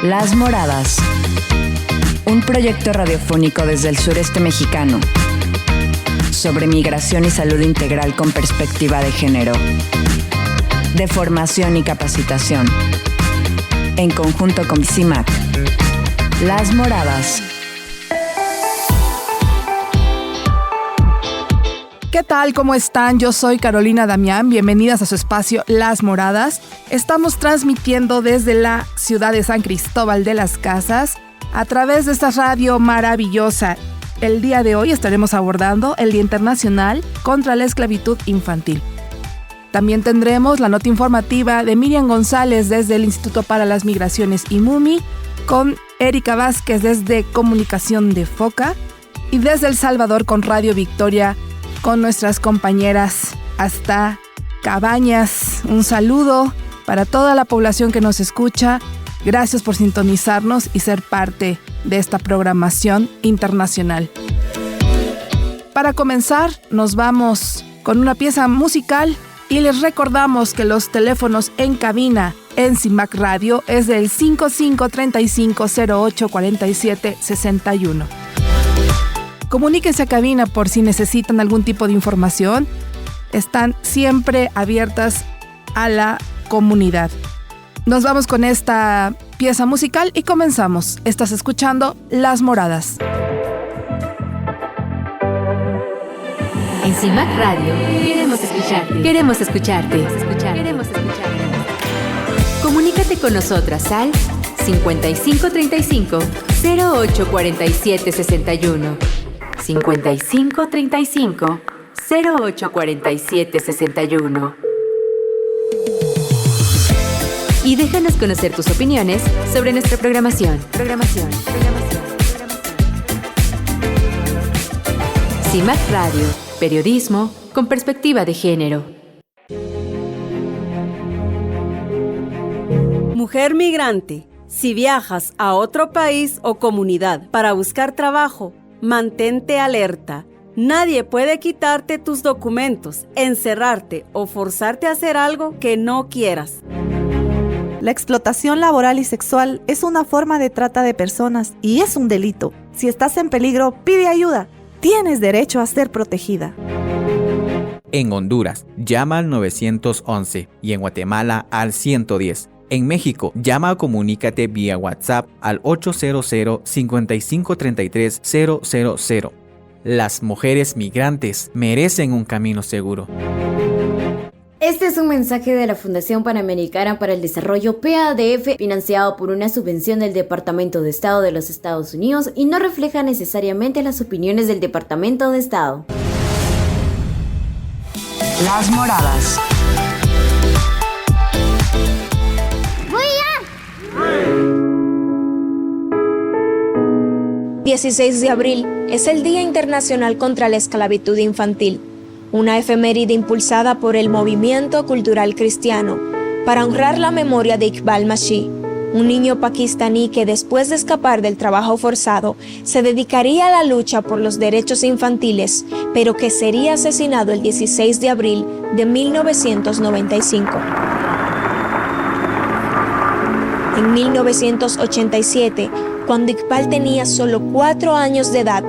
Las Moradas, un proyecto radiofónico desde el sureste mexicano sobre migración y salud integral con perspectiva de género, de formación y capacitación, en conjunto con CIMAC. Las Moradas. ¿Qué tal? ¿Cómo están? Yo soy Carolina Damián. Bienvenidas a su espacio Las Moradas. Estamos transmitiendo desde la ciudad de San Cristóbal de las Casas a través de esta radio maravillosa. El día de hoy estaremos abordando el Día Internacional contra la Esclavitud Infantil. También tendremos la nota informativa de Miriam González desde el Instituto para las Migraciones IMUMI, con Erika Vázquez desde Comunicación de FOCA y desde El Salvador con Radio Victoria, con nuestras compañeras hasta Cabañas. Un saludo para toda la población que nos escucha. Gracias por sintonizarnos y ser parte de esta programación internacional. Para comenzar, nos vamos con una pieza musical y les recordamos que los teléfonos en cabina en CIMAC Radio es del 5535084761. Comuníquense a cabina por si necesitan algún tipo de información. Están siempre abiertas a la comunidad. Nos vamos con esta pieza musical y comenzamos. Estás escuchando Las Moradas. En CIMAC Radio queremos escucharte. Queremos escucharte. Queremos escucharte. Comunícate con nosotras al 5535-084761. 5535-084761. Y déjanos conocer tus opiniones sobre nuestra programación. CIMAC Radio, periodismo con perspectiva de género. Mujer migrante, si viajas a otro país o comunidad para buscar trabajo, mantente alerta. Nadie puede quitarte tus documentos, encerrarte o forzarte a hacer algo que no quieras. La explotación laboral y sexual es una forma de trata de personas y es un delito. Si estás en peligro, pide ayuda. Tienes derecho a ser protegida. En Honduras, llama al 911 y en Guatemala al 110. En México, llama o comunícate vía WhatsApp al 800-5533-000. Las mujeres migrantes merecen un camino seguro. Este es un mensaje de la Fundación Panamericana para el Desarrollo PADF, financiado por una subvención del Departamento de Estado de los Estados Unidos y no refleja necesariamente las opiniones del Departamento de Estado. Las Moradas. 16 de abril es el Día Internacional contra la Esclavitud Infantil, una efeméride impulsada por el movimiento cultural cristiano para honrar la memoria de Iqbal Masih, un niño pakistaní que después de escapar del trabajo forzado se dedicaría a la lucha por los derechos infantiles, pero que sería asesinado el 16 de abril de 1995. En 1987, cuando Iqbal tenía solo 4 años de edad,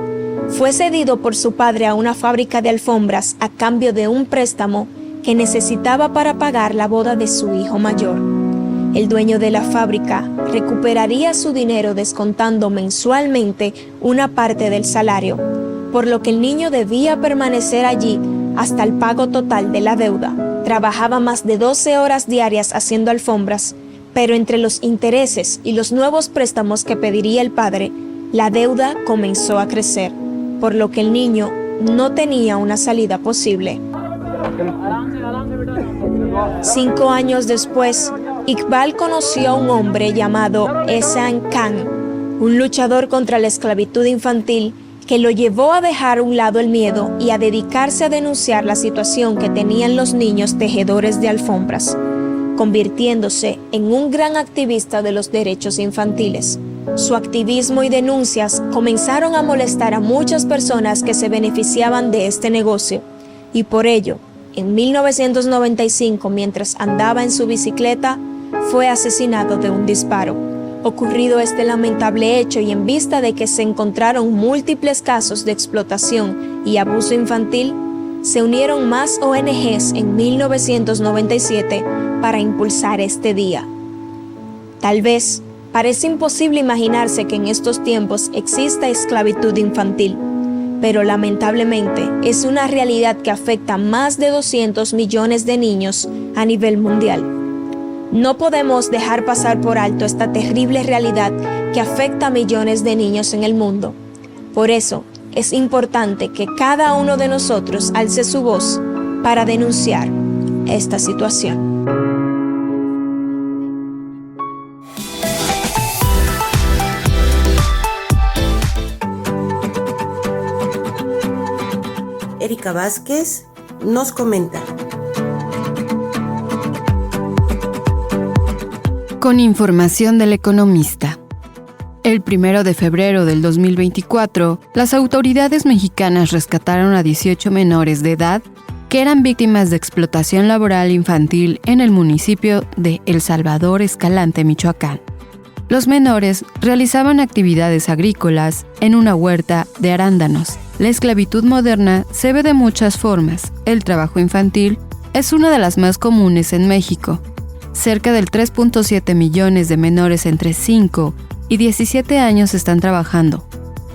fue cedido por su padre a una fábrica de alfombras a cambio de un préstamo que necesitaba para pagar la boda de su hijo mayor. El dueño de la fábrica recuperaría su dinero descontando mensualmente una parte del salario, por lo que el niño debía permanecer allí hasta el pago total de la deuda. Trabajaba más de 12 horas diarias haciendo alfombras, pero entre los intereses y los nuevos préstamos que pediría el padre, la deuda comenzó a crecer, por lo que el niño no tenía una salida posible. 5 años después, Iqbal conoció a un hombre llamado Ehsan Khan, un luchador contra la esclavitud infantil que lo llevó a dejar a un lado el miedo y a dedicarse a denunciar la situación que tenían los niños tejedores de alfombras, convirtiéndose en un gran activista de los derechos infantiles. Su activismo y denuncias comenzaron a molestar a muchas personas que se beneficiaban de este negocio, y por ello, en 1995, mientras andaba en su bicicleta, fue asesinado de un disparo, Ocurrido este lamentable hecho y en vista de que se encontraron múltiples casos de explotación y abuso infantil, se unieron más ONGs en 1997 para impulsar este día. Tal vez parece imposible imaginarse que en estos tiempos exista esclavitud infantil, pero lamentablemente es una realidad que afecta a más de 200 millones de niños a nivel mundial. No podemos dejar pasar por alto esta terrible realidad que afecta a millones de niños en el mundo. Por eso, es importante que cada uno de nosotros alce su voz para denunciar esta situación. Erika Vázquez nos comenta. Con información del Economista. El 1 de febrero del 2024, las autoridades mexicanas rescataron a 18 menores de edad que eran víctimas de explotación laboral infantil en el municipio de El Salvador, Escalante, Michoacán. Los menores realizaban actividades agrícolas en una huerta de arándanos. La esclavitud moderna se ve de muchas formas. El trabajo infantil es una de las más comunes en México. Cerca del 3.7 millones de menores entre 5 y 17 años están trabajando,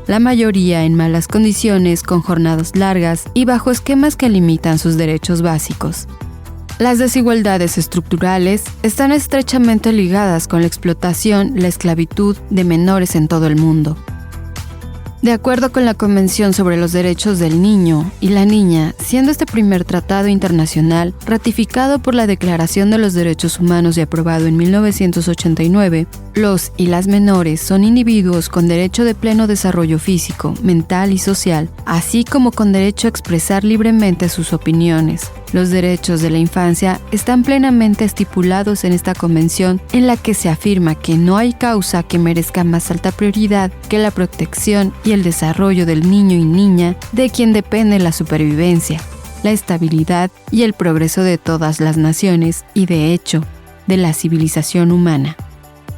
la mayoría en malas condiciones, con jornadas largas y bajo esquemas que limitan sus derechos básicos. Las desigualdades estructurales están estrechamente ligadas con la explotación, la esclavitud de menores en todo el mundo. De acuerdo con la Convención sobre los Derechos del Niño y la Niña, siendo este primer tratado internacional ratificado por la Declaración de los Derechos Humanos y aprobado en 1989, los y las menores son individuos con derecho de pleno desarrollo físico, mental y social, así como con derecho a expresar libremente sus opiniones. Los derechos de la infancia están plenamente estipulados en esta convención, en la que se afirma que no hay causa que merezca más alta prioridad que la protección y el desarrollo del niño y niña, de quien depende la supervivencia, la estabilidad y el progreso de todas las naciones y, de hecho, de la civilización humana.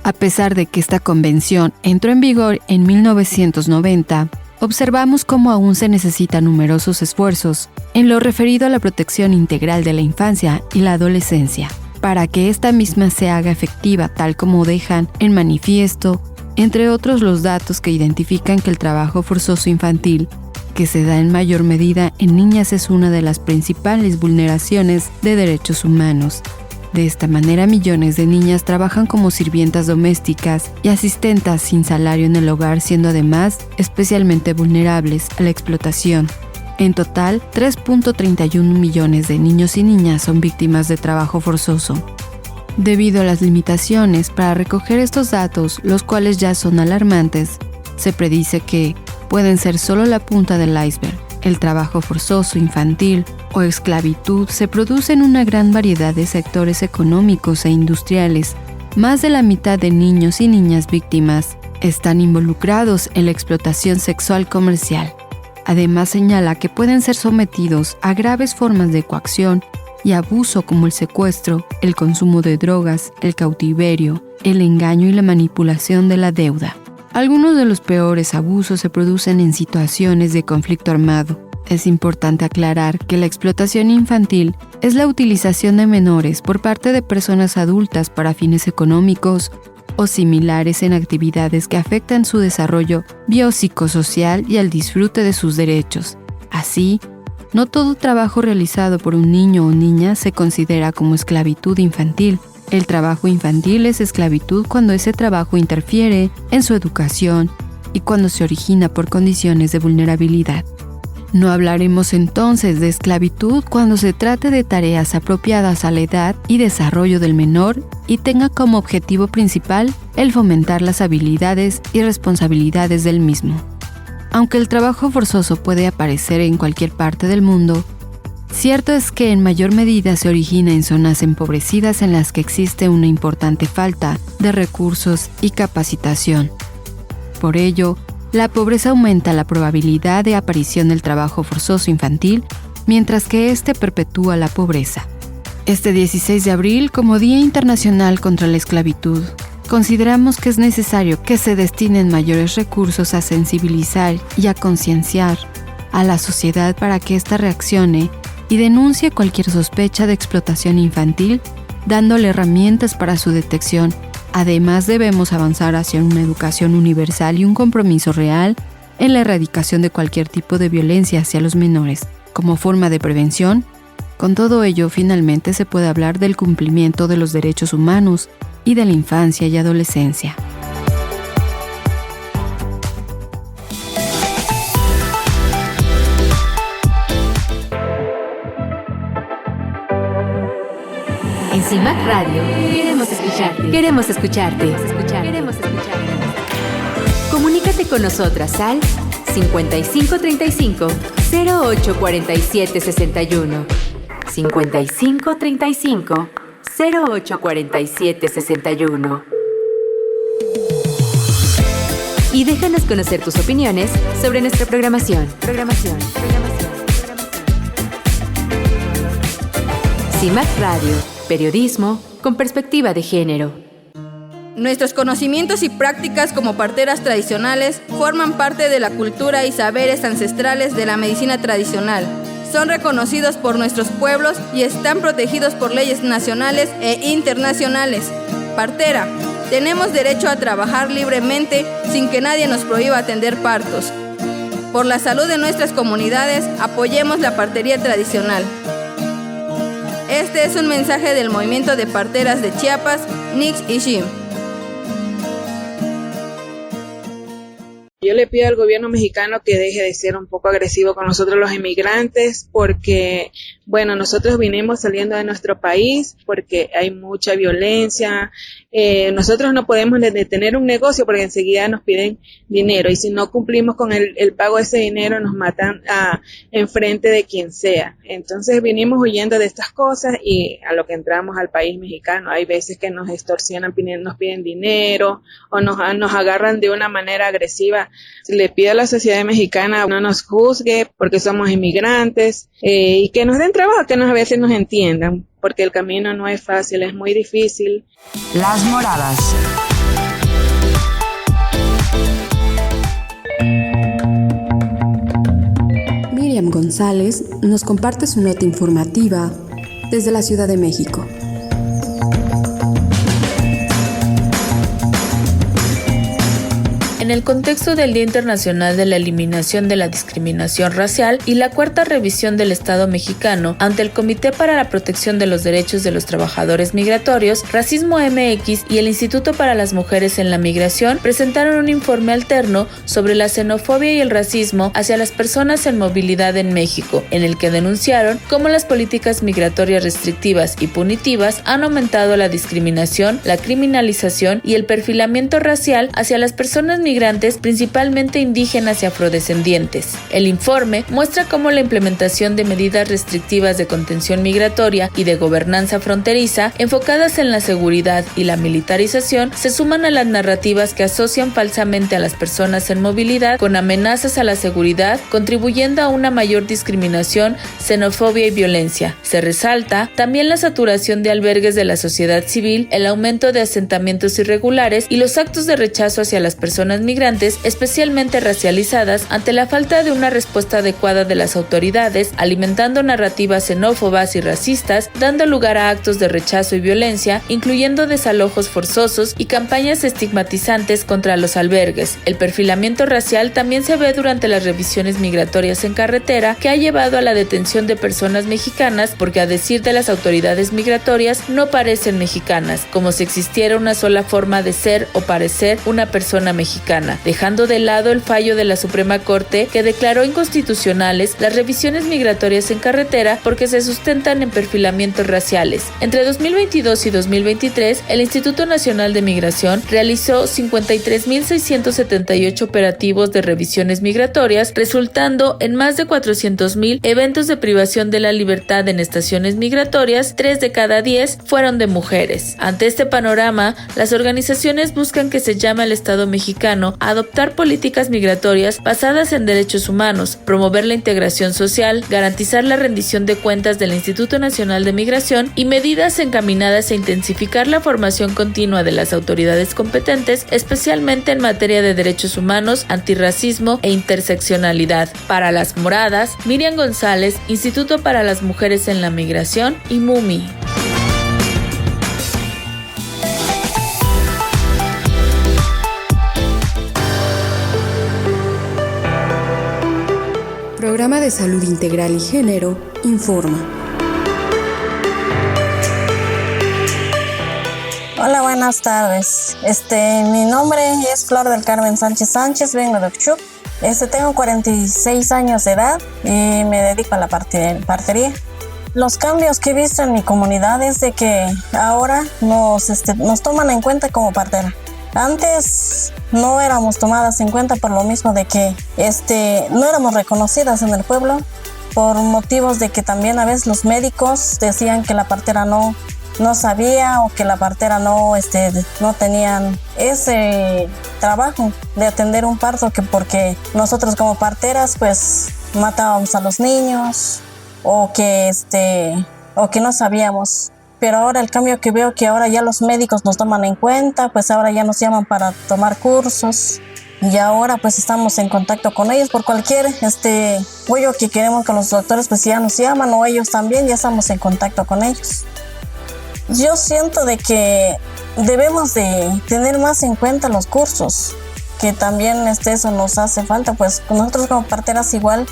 A pesar de que esta convención entró en vigor en 1990, observamos cómo aún se necesitan numerosos esfuerzos en lo referido a la protección integral de la infancia y la adolescencia, para que esta misma se haga efectiva tal como dejan en manifiesto, entre otros, los datos que identifican que el trabajo forzoso infantil, que se da en mayor medida en niñas, es una de las principales vulneraciones de derechos humanos. De esta manera, millones de niñas trabajan como sirvientas domésticas y asistentas sin salario en el hogar, siendo además especialmente vulnerables a la explotación. En total, 3.31 millones de niños y niñas son víctimas de trabajo forzoso. Debido a las limitaciones para recoger estos datos, los cuales ya son alarmantes, se predice que pueden ser solo la punta del iceberg. El trabajo forzoso infantil o esclavitud se produce en una gran variedad de sectores económicos e industriales. Más de la mitad de niños y niñas víctimas están involucrados en la explotación sexual comercial. Además, señala que pueden ser sometidos a graves formas de coacción y abuso como el secuestro, el consumo de drogas, el cautiverio, el engaño y la manipulación de la deuda. Algunos de los peores abusos se producen en situaciones de conflicto armado. Es importante aclarar que la explotación infantil es la utilización de menores por parte de personas adultas para fines económicos o similares en actividades que afectan su desarrollo biopsicosocial y el disfrute de sus derechos. Así, no todo trabajo realizado por un niño o niña se considera como esclavitud infantil. El trabajo infantil es esclavitud cuando ese trabajo interfiere en su educación y cuando se origina por condiciones de vulnerabilidad. No hablaremos entonces de esclavitud cuando se trate de tareas apropiadas a la edad y desarrollo del menor y tenga como objetivo principal el fomentar las habilidades y responsabilidades del mismo. Aunque el trabajo forzoso puede aparecer en cualquier parte del mundo, cierto es que en mayor medida se origina en zonas empobrecidas en las que existe una importante falta de recursos y capacitación. Por ello, la pobreza aumenta la probabilidad de aparición del trabajo forzoso infantil, mientras que este perpetúa la pobreza. Este 16 de abril, como Día Internacional contra la Esclavitud, consideramos que es necesario que se destinen mayores recursos a sensibilizar y a concienciar a la sociedad para que ésta reaccione y denuncie cualquier sospecha de explotación infantil, dándole herramientas para su detección. Además, debemos avanzar hacia una educación universal y un compromiso real en la erradicación de cualquier tipo de violencia hacia los menores, como forma de prevención. Con todo ello, finalmente se puede hablar del cumplimiento de los derechos humanos y de la infancia y adolescencia. En CIMAC Radio queremos escucharte. Queremos escucharte. Comunícate con nosotras al 5535 0847 61. 5535 0847 61. Y déjanos conocer tus opiniones sobre nuestra programación. CIMAC Radio, periodismo con perspectiva de género. Nuestros conocimientos y prácticas como parteras tradicionales forman parte de la cultura y saberes ancestrales de la medicina tradicional. Son reconocidos por nuestros pueblos y están protegidos por leyes nacionales e internacionales. Partera, tenemos derecho a trabajar libremente sin que nadie nos prohíba atender partos. Por la salud de nuestras comunidades, apoyemos la partería tradicional. Este es un mensaje del movimiento de parteras de Chiapas, Nix y Shim. Yo le pido al gobierno mexicano que deje de ser un poco agresivo con nosotros los inmigrantes porque, bueno, nosotros vinimos saliendo de nuestro país porque hay mucha violencia. Nosotros no podemos detener un negocio porque enseguida nos piden dinero y si no cumplimos con el pago de ese dinero nos matan en frente de quien sea. Entonces vinimos huyendo de estas cosas y a lo que entramos al país mexicano hay veces que nos extorsionan, nos piden dinero o nos agarran de una manera agresiva. Le pido a la sociedad mexicana no nos juzgue porque somos inmigrantes y que nos den trabajo, que a veces nos entiendan, porque el camino no es fácil, es muy difícil. Las Moradas. Miriam González nos comparte su nota informativa desde la Ciudad de México. En el contexto del Día Internacional de la Eliminación de la Discriminación Racial y la cuarta revisión del Estado mexicano ante el Comité para la Protección de los Derechos de los Trabajadores Migratorios, Racismo MX y el Instituto para las Mujeres en la Migración presentaron un informe alterno sobre la xenofobia y el racismo hacia las personas en movilidad en México, en el que denunciaron cómo las políticas migratorias restrictivas y punitivas han aumentado la discriminación, la criminalización y el perfilamiento racial hacia las personas migrantes, principalmente indígenas y afrodescendientes. El informe muestra cómo la implementación de medidas restrictivas de contención migratoria y de gobernanza fronteriza enfocadas en la seguridad y la militarización se suman a las narrativas que asocian falsamente a las personas en movilidad con amenazas a la seguridad, contribuyendo a una mayor discriminación, xenofobia y violencia. Se resalta también la saturación de albergues de la sociedad civil, el aumento de asentamientos irregulares y los actos de rechazo hacia las personas migrantes, especialmente racializadas, ante la falta de una respuesta adecuada de las autoridades, alimentando narrativas xenófobas y racistas, dando lugar a actos de rechazo y violencia, incluyendo desalojos forzosos y campañas estigmatizantes contra los albergues. El perfilamiento racial también se ve durante las revisiones migratorias en carretera, que ha llevado a la detención de personas mexicanas porque, a decir de las autoridades migratorias, no parecen mexicanas, como si existiera una sola forma de ser o parecer una persona mexicana, dejando de lado el fallo de la Suprema Corte que declaró inconstitucionales las revisiones migratorias en carretera porque se sustentan en perfilamientos raciales. Entre 2022 y 2023, el Instituto Nacional de Migración realizó 53.678 operativos de revisiones migratorias, resultando en más de 400.000 eventos de privación de la libertad en estaciones migratorias. 3 de cada 10 fueron de mujeres. Ante este panorama, las organizaciones buscan que se llame al Estado mexicano mexicano a adoptar políticas migratorias basadas en derechos humanos, promover la integración social, garantizar la rendición de cuentas del Instituto Nacional de Migración y medidas encaminadas a intensificar la formación continua de las autoridades competentes, especialmente en materia de derechos humanos, antirracismo e interseccionalidad. Para Las Moradas, Miriam González, Instituto para las Mujeres en la Migración y MUMI. Programa de Salud Integral y Género informa. Hola, buenas tardes. Mi nombre es Flor del Carmen Sánchez Sánchez, vengo de Oxchuc. Tengo 46 años de edad y me dedico a la partería. Los cambios que he visto en mi comunidad es de que ahora nos toman en cuenta como partera. Antes no éramos tomadas en cuenta por lo mismo de que no éramos reconocidas en el pueblo, por motivos de que también a veces los médicos decían que la partera no sabía, o que la partera no tenían ese trabajo de atender un parto, que porque nosotros como parteras pues matábamos a los niños o que no sabíamos. Pero ahora el cambio que veo, que ahora ya los médicos nos toman en cuenta, pues ahora ya nos llaman para tomar cursos y ahora pues estamos en contacto con ellos por cualquier apoyo que queremos con los doctores, pues ya nos llaman, o ellos también ya estamos en contacto con ellos. Yo siento de que debemos de tener más en cuenta los cursos, que también eso nos hace falta, pues nosotros como parteras igual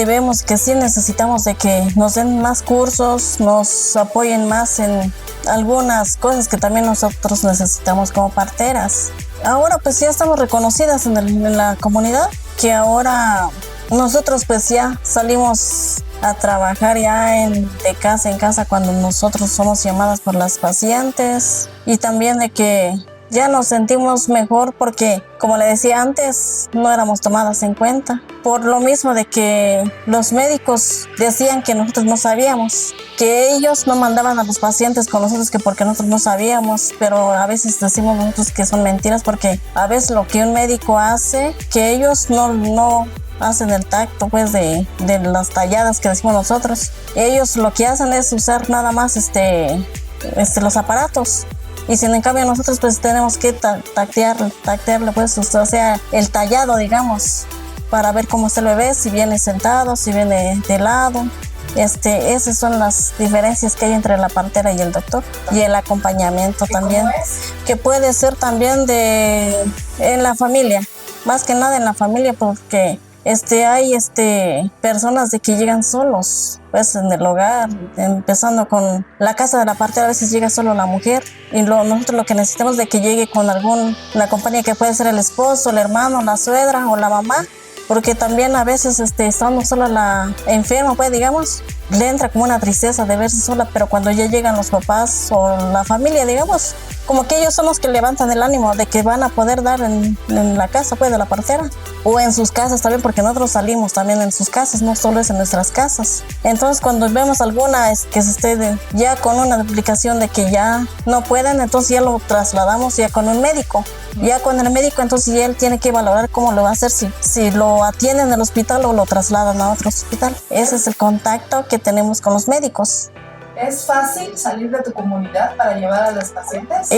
vemos que sí necesitamos de que nos den más cursos, nos apoyen más en algunas cosas que también nosotros necesitamos como parteras. Ahora pues ya estamos reconocidas en la comunidad, que ahora nosotros pues ya salimos a trabajar ya de casa en casa cuando nosotros somos llamadas por las pacientes, y también de que ya nos sentimos mejor porque, como le decía antes, no éramos tomadas en cuenta. Por lo mismo de que los médicos decían que nosotros no sabíamos, que ellos no mandaban a los pacientes con nosotros que porque nosotros no sabíamos, pero a veces decimos nosotros que son mentiras, porque a veces lo que un médico hace, que ellos no hacen el tacto pues de las talladas que decimos nosotros. Ellos lo que hacen es usar nada más los aparatos. Y sin en cambio nosotros pues tenemos que tactearle pues, o sea, el tallado, digamos, para ver cómo está el bebé, si viene sentado, si viene de lado. Esas son las diferencias que hay entre la partera y el doctor. Y el acompañamiento también, que puede ser también en la familia, más que nada en la familia, porque hay personas de que llegan solos pues en el hogar, empezando con la casa de la partera. A veces llega solo la mujer, y nosotros lo que necesitamos de que llegue con la compañía, que puede ser el esposo, el hermano, la suegra o la mamá, porque también a veces estando sola la enferma, pues digamos, le entra como una tristeza de verse sola, pero cuando ya llegan los papás o la familia, digamos, como que ellos son los que levantan el ánimo de que van a poder dar en la casa pues de la partera, o en sus casas también, porque nosotros salimos también en sus casas, no solo es en nuestras casas. Entonces cuando vemos alguna que se esté ya con una aplicación de que ya no pueden, entonces ya lo trasladamos ya con un médico. Ya con el médico, entonces ya él tiene que valorar cómo lo va a hacer, si lo atienden en el hospital o lo trasladan a otro hospital. Ese es el contacto que tenemos con los médicos. ¿Es fácil salir de tu comunidad para llevar a los pacientes?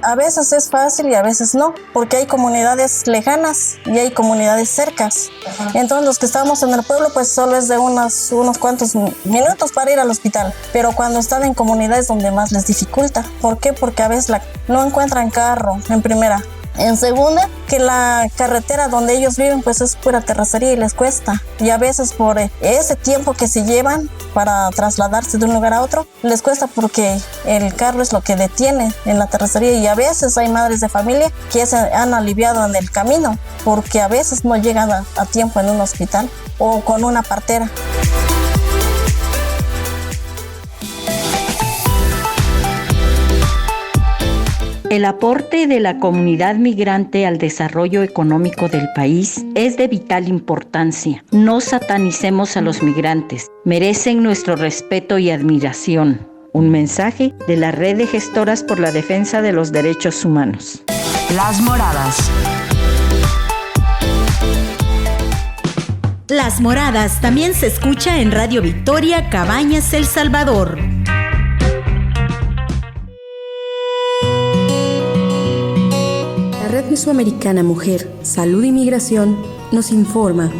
A veces es fácil y a veces no, porque hay comunidades lejanas y hay comunidades cercas. Ajá. Entonces los que estamos en el pueblo pues solo es de unos cuantos minutos para ir al hospital, pero cuando están en comunidades donde más les dificulta. ¿Por qué? Porque a veces no encuentran carro, en primera. En segunda, que la carretera donde ellos viven pues es pura terracería y les cuesta. Y a veces por ese tiempo que se llevan para trasladarse de un lugar a otro, les cuesta porque el carro es lo que detiene en la terracería. Y a veces hay madres de familia que se han aliviado en el camino porque a veces no llegan a tiempo en un hospital o con una partera. El aporte de la comunidad migrante al desarrollo económico del país es de vital importancia. No satanicemos a los migrantes. Merecen nuestro respeto y admiración. Un mensaje de la Red de Gestoras por la Defensa de los Derechos Humanos. Las Moradas. Las Moradas también se escucha en Radio Victoria, Cabañas, El Salvador. La Red Mesoamericana Mujer, Salud y Migración nos informa.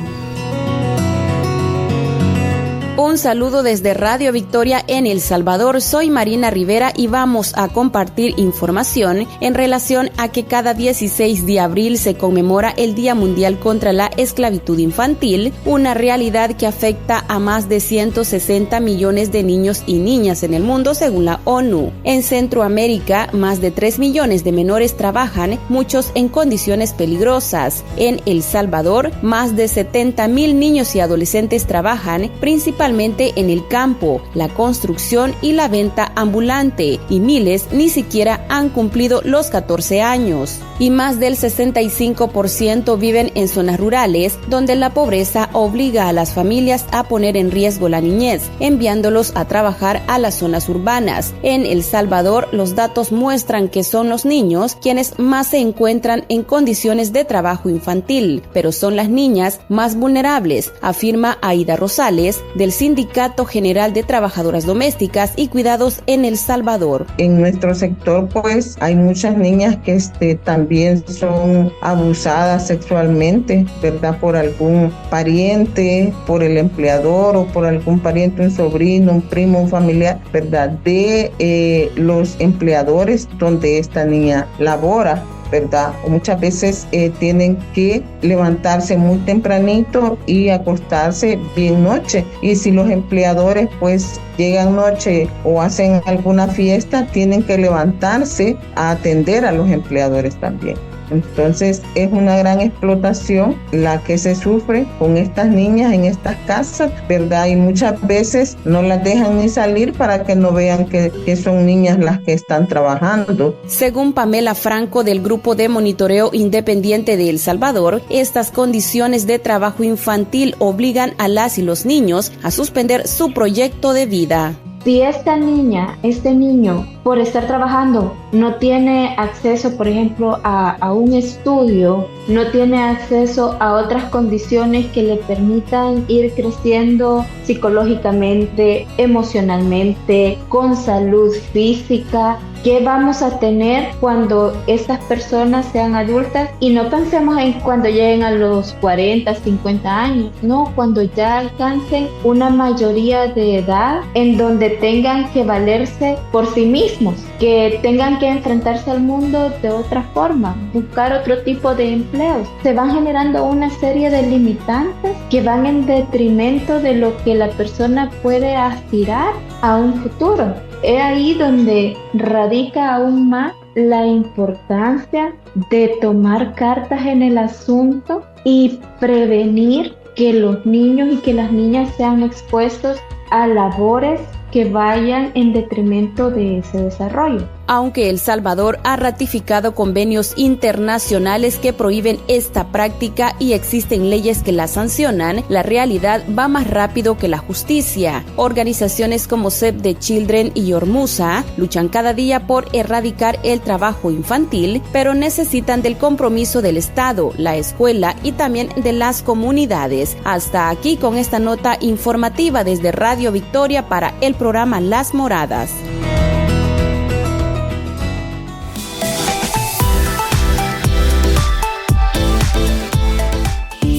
Un saludo desde Radio Victoria en El Salvador. Soy Marina Rivera y vamos a compartir información en relación a que cada 16 de abril se conmemora el Día Mundial contra la Esclavitud Infantil, una realidad que afecta a más de 160 millones de niños y niñas en el mundo según la ONU. En Centroamérica, más de 3 millones de menores trabajan, muchos en condiciones peligrosas. En El Salvador, más de 70,000 niños y adolescentes trabajan, principalmente en el campo, la construcción y la venta ambulante, y miles ni siquiera han cumplido los 14 años. Y más del 65% viven en zonas rurales, donde la pobreza obliga a las familias a poner en riesgo la niñez, enviándolos a trabajar a las zonas urbanas. En El Salvador, los datos muestran que son los niños quienes más se encuentran en condiciones de trabajo infantil, pero son las niñas más vulnerables, afirma Aida Rosales, del Sindicato General de Trabajadoras Domésticas y Cuidados en El Salvador. En nuestro sector, pues, hay muchas niñas que también son abusadas sexualmente, ¿verdad? Por algún pariente, por el empleador o por algún pariente, un sobrino, un primo, un familiar, ¿verdad? De los empleadores donde esta niña labora, ¿verdad? O muchas veces tienen que levantarse muy tempranito y acostarse bien noche. Y si los empleadores pues llegan noche o hacen alguna fiesta, tienen que levantarse a atender a los empleadores también. Entonces es una gran explotación la que se sufre con estas niñas en estas casas, ¿verdad? Y muchas veces no las dejan ni salir para que no vean que son niñas las que están trabajando. Según Pamela Franco del Grupo de Monitoreo Independiente de El Salvador, estas condiciones de trabajo infantil obligan a las y los niños a suspender su proyecto de vida. Si esta niña, este niño, por estar trabajando, no tiene acceso, por ejemplo, a un estudio, no tiene acceso a otras condiciones que le permitan ir creciendo psicológicamente, emocionalmente, con salud física, ¿qué vamos a tener cuando estas personas sean adultas? Y no pensemos en cuando lleguen a los 40, 50 años, no, cuando ya alcancen una mayoría de edad en donde tengan que valerse por sí mismos, que tengan que enfrentarse al mundo de otra forma, buscar otro tipo de empleos. Se van generando una serie de limitantes que van en detrimento de lo que la persona puede aspirar a un futuro. Es ahí donde radica aún más la importancia de tomar cartas en el asunto y prevenir que los niños y que las niñas sean expuestos a labores que vayan en detrimento de ese desarrollo. Aunque El Salvador ha ratificado convenios internacionales que prohíben esta práctica y existen leyes que la sancionan, la realidad va más rápido que la justicia. Organizaciones como Save the Children y Ormusa luchan cada día por erradicar el trabajo infantil, pero necesitan del compromiso del Estado, la escuela y también de las comunidades. Hasta aquí con esta nota informativa desde Radio Victoria para el programa Las Moradas.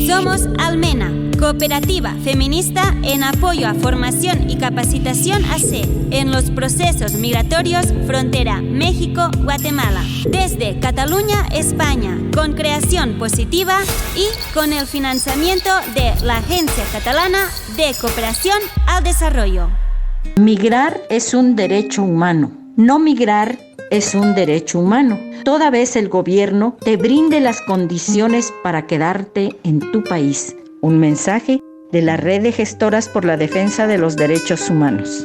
Somos Almena, cooperativa feminista en apoyo a formación y capacitación AC en los procesos migratorios frontera México-Guatemala, desde Cataluña, España, con creación positiva y con el financiamiento de la Agencia Catalana de Cooperación al Desarrollo. Migrar es un derecho humano. No migrar es un derecho humano. Toda vez el gobierno te brinde las condiciones para quedarte en tu país. Un mensaje de la Red de Gestoras por la Defensa de los Derechos Humanos.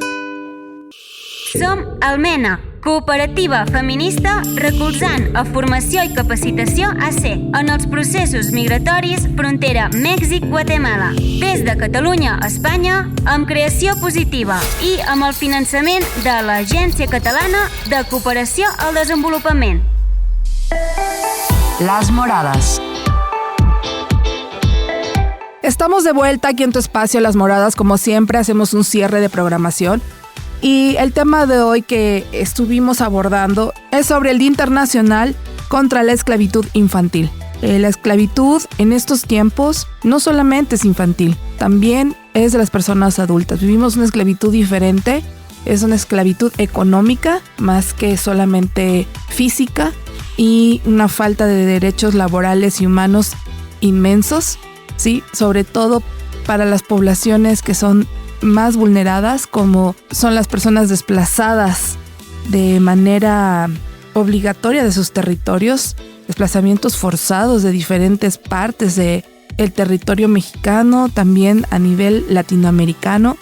Som Almena, cooperativa feminista recolzant a formació i capacitació AC en els processos migratoris frontera Mèxic-Guatemala, des de Catalunya a Espanya, amb creació positiva i amb el finançament de l'Agència Catalana de Cooperació al Desenvolupament. Las Moradas. Estamos de vuelta aquí en tu espacio Las Moradas. Como siempre, hacemos un cierre de programación. Y el tema de hoy que estuvimos abordando es sobre el Día Internacional contra la Esclavitud Infantil. La esclavitud en estos tiempos no solamente es infantil, también es de las personas adultas. Vivimos una esclavitud diferente, es una esclavitud económica más que solamente física y una falta de derechos laborales y humanos inmensos, ¿sí? Sobre todo para las poblaciones que son más vulneradas, como son las personas desplazadas de manera obligatoria de sus territorios, desplazamientos forzados de diferentes partes del territorio mexicano, también a nivel latinoamericano.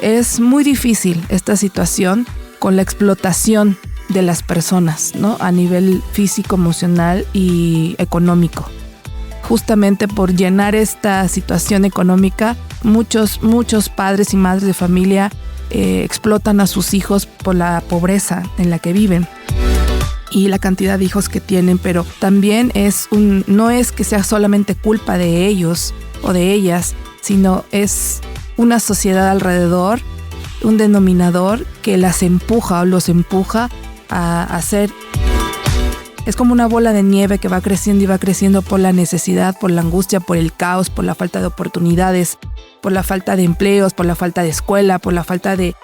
Es muy difícil esta situación con la explotación de las personas, ¿no? A nivel físico, emocional y económico. Justamente por llenar esta situación económica, muchos padres y madres de familia explotan a sus hijos por la pobreza en la que viven y la cantidad de hijos que tienen, pero también no es que sea solamente culpa de ellos o de ellas, sino es una sociedad alrededor, un denominador que las empuja o los empuja a hacer. Es como una bola de nieve que va creciendo y va creciendo por la necesidad, por la angustia, por el caos, por la falta de oportunidades, por la falta de empleos, por la falta de escuela, por la falta de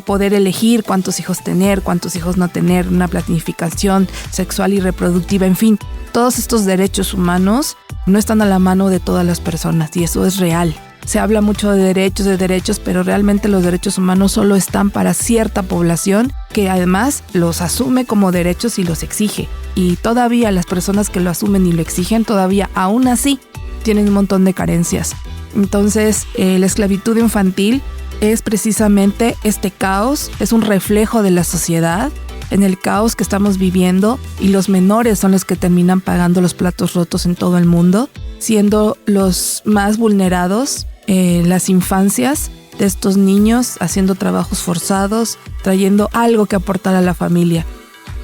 poder elegir cuántos hijos tener, cuántos hijos no tener, una planificación sexual y reproductiva, en fin. Todos estos derechos humanos no están a la mano de todas las personas y eso es real. Se habla mucho de derechos, pero realmente los derechos humanos solo están para cierta población que además los asume como derechos y los exige. Y todavía las personas que lo asumen y lo exigen, todavía aún así tienen un montón de carencias. Entonces, la esclavitud infantil es precisamente este caos, es un reflejo de la sociedad, en el caos que estamos viviendo, y los menores son los que terminan pagando los platos rotos en todo el mundo, siendo los más vulnerados las infancias de estos niños, haciendo trabajos forzados, trayendo algo que aportar a la familia.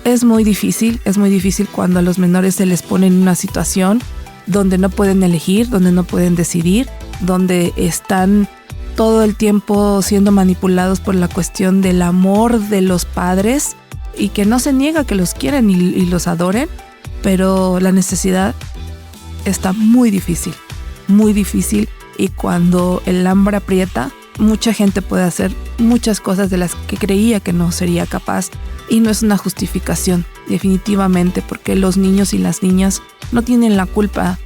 Es muy difícil cuando a los menores se les pone en una situación donde no pueden elegir, donde no pueden decidir, donde están todo el tiempo siendo manipulados por la cuestión del amor de los padres y que no se niega que los quieren y los adoren, pero la necesidad está muy difícil y cuando el hambre aprieta, mucha gente puede hacer muchas cosas de las que creía que no sería capaz y no es una justificación, definitivamente, porque los niños y las niñas no tienen la culpa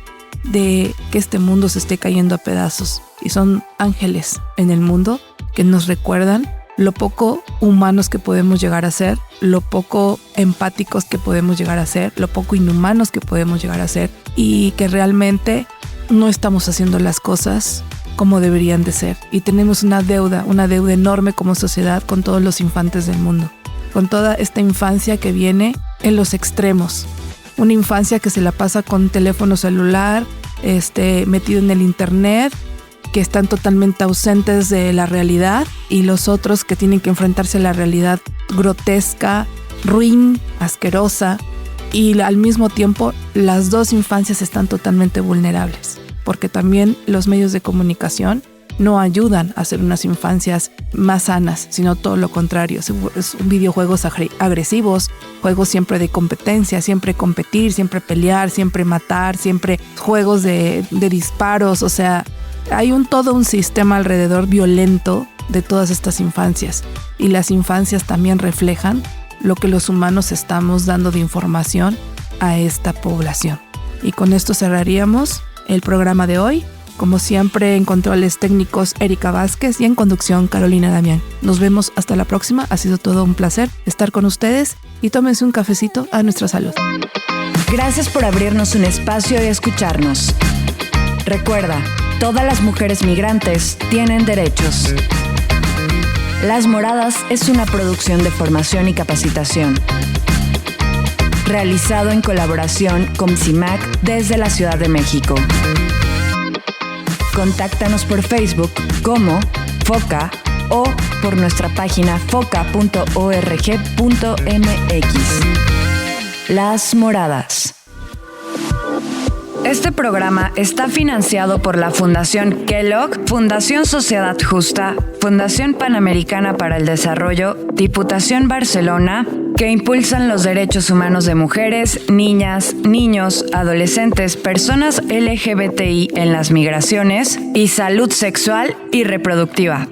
de que este mundo se esté cayendo a pedazos y son ángeles en el mundo que nos recuerdan lo poco humanos que podemos llegar a ser, lo poco empáticos que podemos llegar a ser, lo poco inhumanos que podemos llegar a ser y que realmente no estamos haciendo las cosas como deberían de ser. Y tenemos una deuda enorme como sociedad con todos los infantes del mundo, con toda esta infancia que viene en los extremos. Una infancia que se la pasa con teléfono celular, metido en el internet, que están totalmente ausentes de la realidad, y los otros que tienen que enfrentarse a la realidad grotesca, ruin, asquerosa, y al mismo tiempo las dos infancias están totalmente vulnerables, porque también los medios de comunicación no ayudan a hacer unas infancias más sanas, sino todo lo contrario. Es videojuegos agresivos, juegos siempre de competencia, siempre competir, siempre pelear, siempre matar, siempre juegos de disparos. O sea, hay todo un sistema alrededor violento de todas estas infancias. Y las infancias también reflejan lo que los humanos estamos dando de información a esta población. Y con esto cerraríamos el programa de hoy. Como siempre, en controles técnicos Erika Vázquez y en conducción Carolina Damián. Nos vemos hasta la próxima. Ha sido todo un placer estar con ustedes y tómense un cafecito a nuestra salud. Gracias por abrirnos un espacio y escucharnos. Recuerda, todas las mujeres migrantes tienen derechos. Las Moradas es una producción de formación y capacitación, realizado en colaboración con CIMAC desde la Ciudad de México. Contáctanos por Facebook como FOCA o por nuestra página foca.org.mx. Las Moradas. Este programa está financiado por la Fundación Kellogg, Fundación Sociedad Justa, Fundación Panamericana para el Desarrollo, Diputación Barcelona, que impulsan los derechos humanos de mujeres, niñas, niños, adolescentes, personas LGBTI en las migraciones y salud sexual y reproductiva.